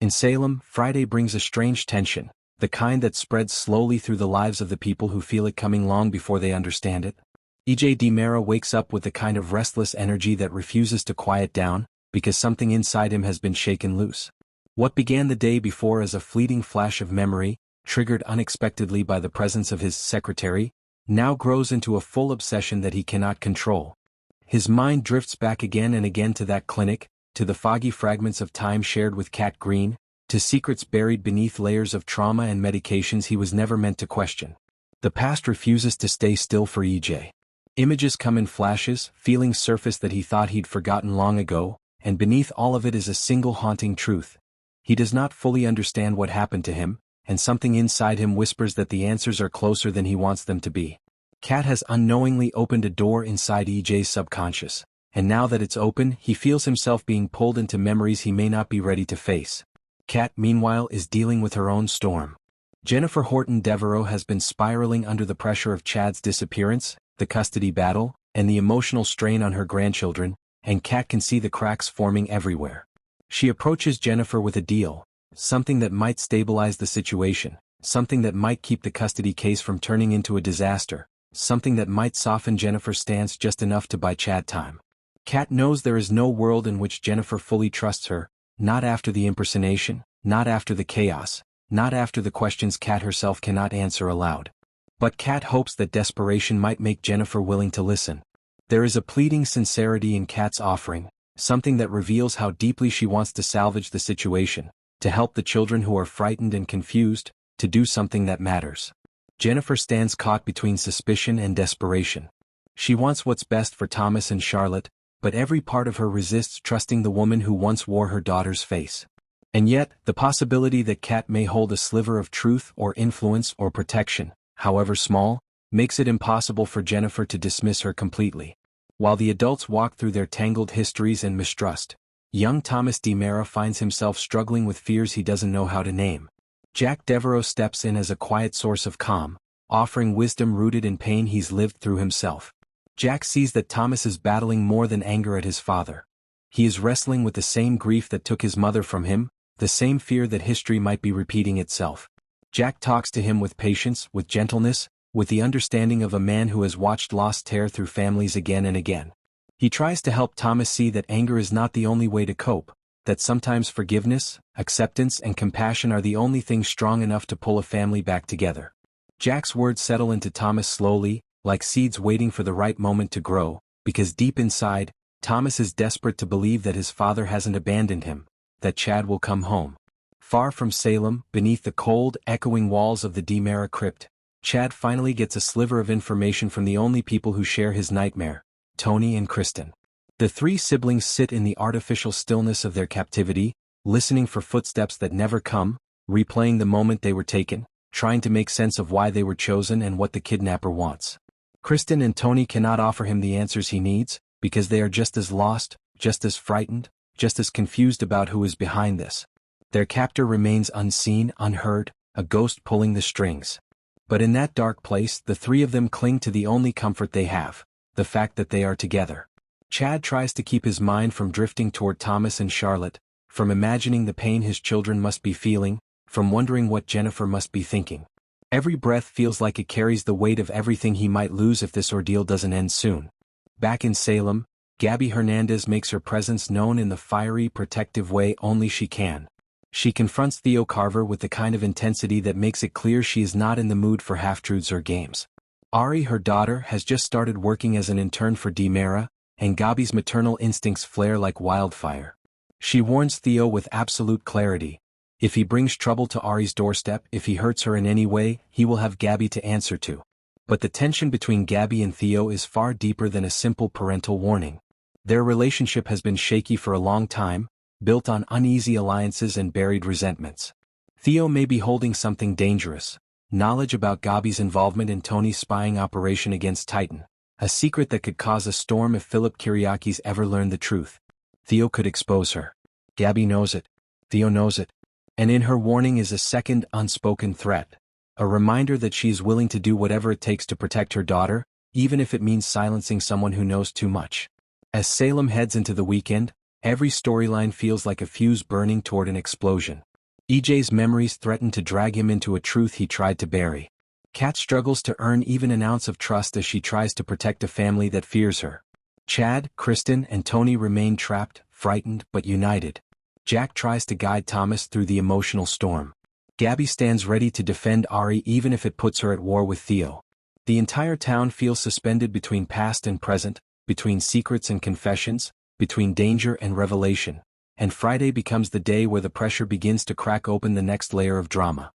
In Salem, Friday brings a strange tension, the kind that spreads slowly through the lives of the people who feel it coming long before they understand it. DiMera wakes up with the kind of restless energy that refuses to quiet down, because something inside him has been shaken loose. What began the day before as a fleeting flash of memory, triggered unexpectedly by the presence of his secretary, now grows into a full obsession that he cannot control. His mind drifts back again and again to that clinic, to the foggy fragments of time shared with Cat Green, to secrets buried beneath layers of trauma and medications he was never meant to question. The past refuses to stay still for EJ. Images come in flashes, feelings surface that he thought he'd forgotten long ago, and beneath all of it is a single haunting truth. He does not fully understand what happened to him, and something inside him whispers that the answers are closer than he wants them to be. Cat has unknowingly opened a door inside EJ's subconscious, and now that it's open, he feels himself being pulled into memories he may not be ready to face. Cat, meanwhile, is dealing with her own storm. Jennifer Horton Devereaux has been spiraling under the pressure of Chad's disappearance, the custody battle, and the emotional strain on her grandchildren, and Cat can see the cracks forming everywhere. She approaches Jennifer with a deal, something that might stabilize the situation, something that might keep the custody case from turning into a disaster, something that might soften Jennifer's stance just enough to buy Chad time. Cat knows there is no world in which Jennifer fully trusts her, not after the impersonation, not after the chaos, not after the questions Cat herself cannot answer aloud. But Cat hopes that desperation might make Jennifer willing to listen. There is a pleading sincerity in Cat's offering, something that reveals how deeply she wants to salvage the situation, to help the children who are frightened and confused, to do something that matters. Jennifer stands caught between suspicion and desperation. She wants what's best for Thomas and Charlotte, but every part of her resists trusting the woman who once wore her daughter's face. And yet, the possibility that Cat may hold a sliver of truth or influence or protection, however small, makes it impossible for Jennifer to dismiss her completely. While the adults walk through their tangled histories and mistrust, young Thomas DiMera finds himself struggling with fears he doesn't know how to name. Jack Devereaux steps in as a quiet source of calm, offering wisdom rooted in pain he's lived through himself. Jack sees that Thomas is battling more than anger at his father. He is wrestling with the same grief that took his mother from him, the same fear that history might be repeating itself. Jack talks to him with patience, with gentleness, with the understanding of a man who has watched loss tear through families again and again. He tries to help Thomas see that anger is not the only way to cope, that sometimes forgiveness, acceptance, and compassion are the only things strong enough to pull a family back together. Jack's words settle into Thomas slowly, like seeds waiting for the right moment to grow, because deep inside, Thomas is desperate to believe that his father hasn't abandoned him, that Chad will come home. Far from Salem, beneath the cold, echoing walls of the DiMera crypt, Chad finally gets a sliver of information from the only people who share his nightmare, Tony and Kristen. The three siblings sit in the artificial stillness of their captivity, listening for footsteps that never come, replaying the moment they were taken, trying to make sense of why they were chosen and what the kidnapper wants. Kristen and Tony cannot offer him the answers he needs, because they are just as lost, just as frightened, just as confused about who is behind this. Their captor remains unseen, unheard, a ghost pulling the strings. But in that dark place, the three of them cling to the only comfort they have, the fact that they are together. Chad tries to keep his mind from drifting toward Thomas and Charlotte, from imagining the pain his children must be feeling, from wondering what Jennifer must be thinking. Every breath feels like it carries the weight of everything he might lose if this ordeal doesn't end soon. Back in Salem, Gabby Hernandez makes her presence known in the fiery, protective way only she can. She confronts Theo Carver with the kind of intensity that makes it clear she is not in the mood for half-truths or games. Ari, her daughter, has just started working as an intern for DiMera, and Gabby's maternal instincts flare like wildfire. She warns Theo with absolute clarity. If he brings trouble to Ari's doorstep, if he hurts her in any way, he will have Gabby to answer to. But the tension between Gabby and Theo is far deeper than a simple parental warning. Their relationship has been shaky for a long time, built on uneasy alliances and buried resentments. Theo may be holding something dangerous, knowledge about Gabby's involvement in Tony's spying operation against Titan, a secret that could cause a storm if Philip Kiriakis ever learned the truth. Theo could expose her. Gabby knows it. Theo knows it. And in her warning is a second unspoken threat, a reminder that she is willing to do whatever it takes to protect her daughter, even if it means silencing someone who knows too much. As Salem heads into the weekend, every storyline feels like a fuse burning toward an explosion. EJ's memories threaten to drag him into a truth he tried to bury. Kat struggles to earn even an ounce of trust as she tries to protect a family that fears her. Chad, Kristen, and Tony remain trapped, frightened, but united. Jack tries to guide Thomas through the emotional storm. Gabby stands ready to defend Ari even if it puts her at war with Theo. The entire town feels suspended between past and present, between secrets and confessions, between danger and revelation. And Friday becomes the day where the pressure begins to crack open the next layer of drama.